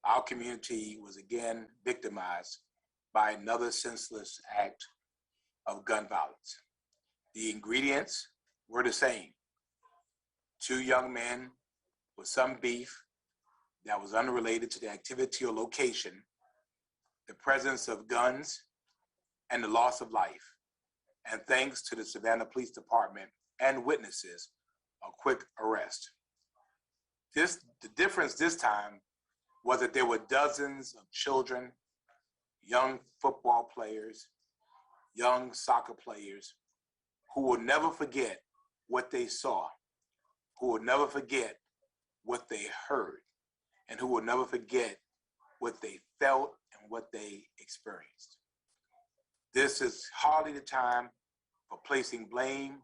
our community was again victimized by another senseless act of gun violence. The ingredients were the same. Two young men with some beef that was unrelated to the activity or location, the presence of guns, and the loss of life. And thanks to the Savannah Police Department and witnesses, a quick arrest. The difference this time was that there were dozens of children, young football players, young soccer players who will never forget what they saw, who will never forget what they heard, and who will never forget what they felt and what they experienced. This is hardly the time for placing blame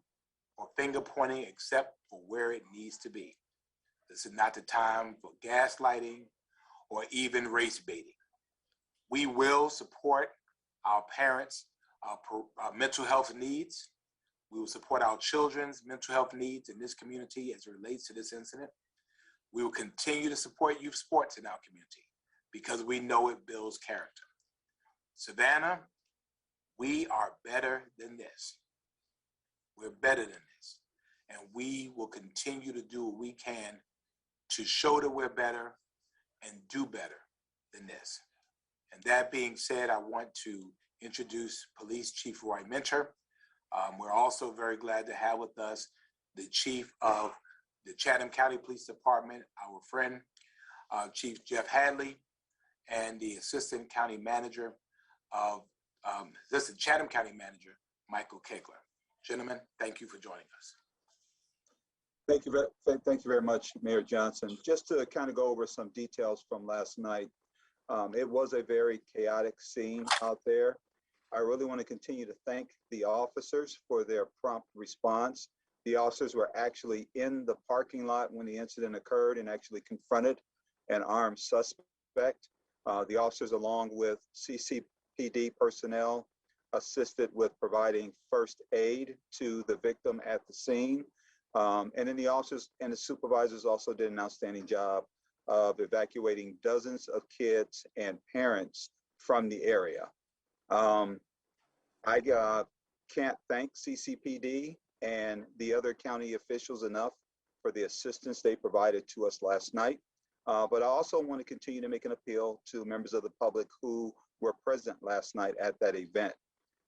or finger pointing except for where it needs to be. This is not the time for gaslighting or even race baiting. We will support our parents' mental health needs. We will support our children's mental health needs in this community as it relates to this incident. We will continue to support youth sports in our community because we know it builds character. Savannah, we are better than this. We're better than this. And we will continue to do what we can to show that we're better and do better than this. And that being said, I want to introduce Police Chief Roy Minter. We're also very glad to have with us the Chief of the Chatham County Police Department, our friend, Chief Jeff Hadley, and the Assistant County Manager of Chatham County Manager, Michael Kegler. Gentlemen, thank you for joining us. Thank you very much, Mayor Johnson. Just to kind of go over some details from last night, it was a very chaotic scene out there. I really want to continue to thank the officers for their prompt response. The officers were actually in the parking lot when the incident occurred and actually confronted an armed suspect. The officers, along with CCPD personnel, assisted with providing first aid to the victim at the scene. And then the officers and the supervisors also did an outstanding job of evacuating dozens of kids and parents from the area. I can't thank CCPD and the other county officials enough for the assistance they provided to us last night. But I also want to continue to make an appeal to members of the public who were present last night at that event,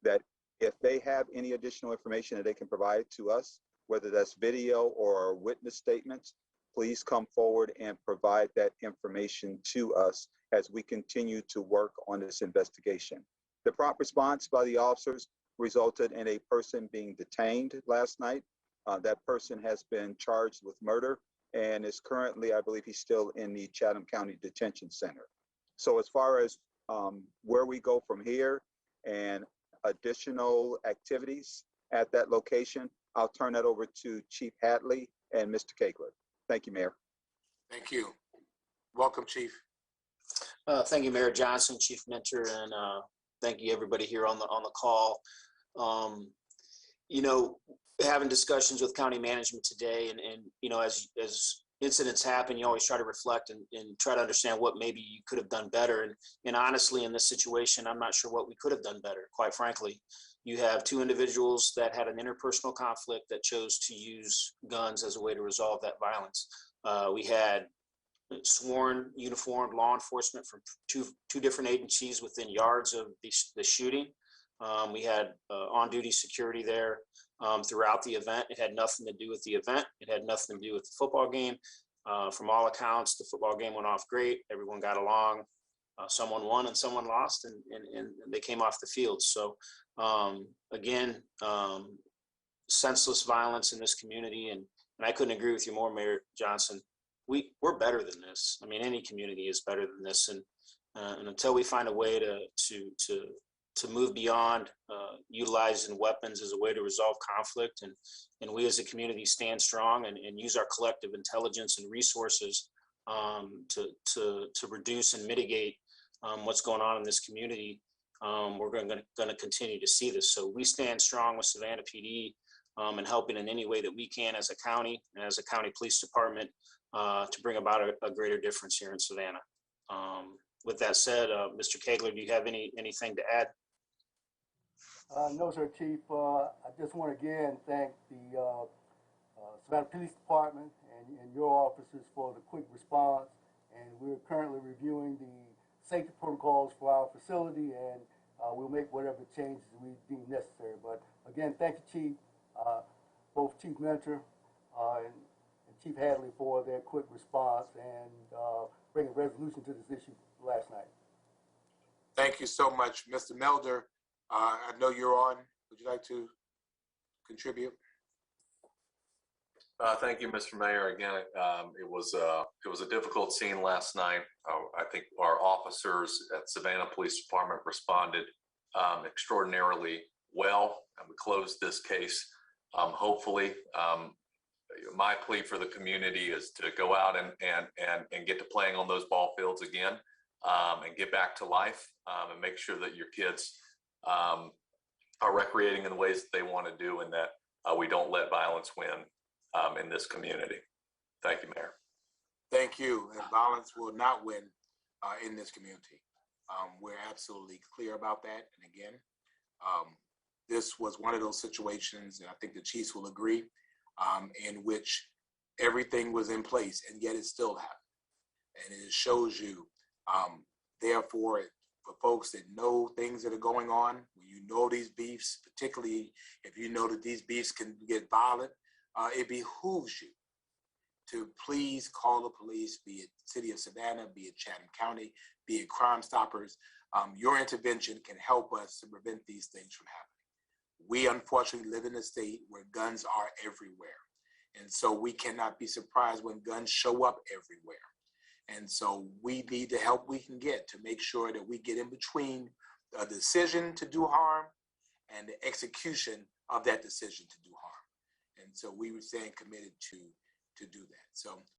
that if they have any additional information that they can provide to us, whether that's video or witness statements, please come forward and provide that information to us as we continue to work on this investigation. The prompt response by the officers resulted in a person being detained last night. That person has been charged with murder and is currently, I believe he's still in the Chatham County Detention Center. So as far as where we go from here and additional activities at that location, I'll turn that over to Chief Hadley and Mr. Kegler. Thank you, Mayor. Thank you. Welcome, Chief. Thank you, Mayor Johnson, Chief Minter, and thank you everybody here on the call. You know, having discussions with county management today, and you know, as incidents happen, you always try to reflect and try to understand what maybe you could have done better. And honestly, in this situation, I'm not sure what we could have done better, quite frankly. You have two individuals that had an interpersonal conflict that chose to use guns as a way to resolve that violence. We had sworn, uniformed law enforcement from two different agencies within yards of the shooting. We had on-duty security there throughout the event. It had nothing to do with the event. It had nothing to do with the football game. From all accounts, the football game went off great. Everyone got along. Someone won and someone lost, and they came off the field. So again, senseless violence in this community, and I couldn't agree with you more, Mayor Johnson. We're better than this. I mean, any community is better than this, and until we find a way to move beyond utilizing weapons as a way to resolve conflict, and we as a community stand strong and use our collective intelligence and resources to reduce and mitigate what's going on in this community, we're going to continue to see this. So we stand strong with Savannah PD and helping in any way that we can as a county and as a county police department to bring about a greater difference here in Savannah. with that said, Mr. Kegler, do you have anything to add? No, sir, Chief. I just want to again thank the Savannah Police Department and your officers for the quick response. And we're currently reviewing the safety protocols for our facility, and we'll make whatever changes we deem necessary. But again, thank you, Chief, both Chief Mentor and Chief Hadley for their quick response and bringing resolution to this issue last night. Thank you so much, Mr. Melder. I know you're on. Would you like to contribute? Thank you, Mr. Mayor. Again, it was a difficult scene last night. I think our officers at Savannah Police Department responded extraordinarily well, and we closed this case. Hopefully, my plea for the community is to go out and get to playing on those ball fields again, and get back to life, and make sure that your kids are recreating in the ways that they want to do, and that we don't let violence win in this community. Thank you, Mayor. Thank you. And violence will not win in this community. We're absolutely clear about that. And again, this was one of those situations, and I think the chiefs will agree, in which everything was in place, and yet it still happened. And it shows you, therefore, for folks that know things that are going on, when you know these beefs, particularly if you know that these beefs can get violent, it behooves you to please call the police, be it City of Savannah, be it Chatham County, be it Crime Stoppers. Your intervention can help us to prevent these things from happening. We unfortunately live in a state where guns are everywhere. And so we cannot be surprised when guns show up everywhere. And so we need the help we can get to make sure that we get in between the decision to do harm and the execution of that decision to do harm. And so we were staying committed to do that. So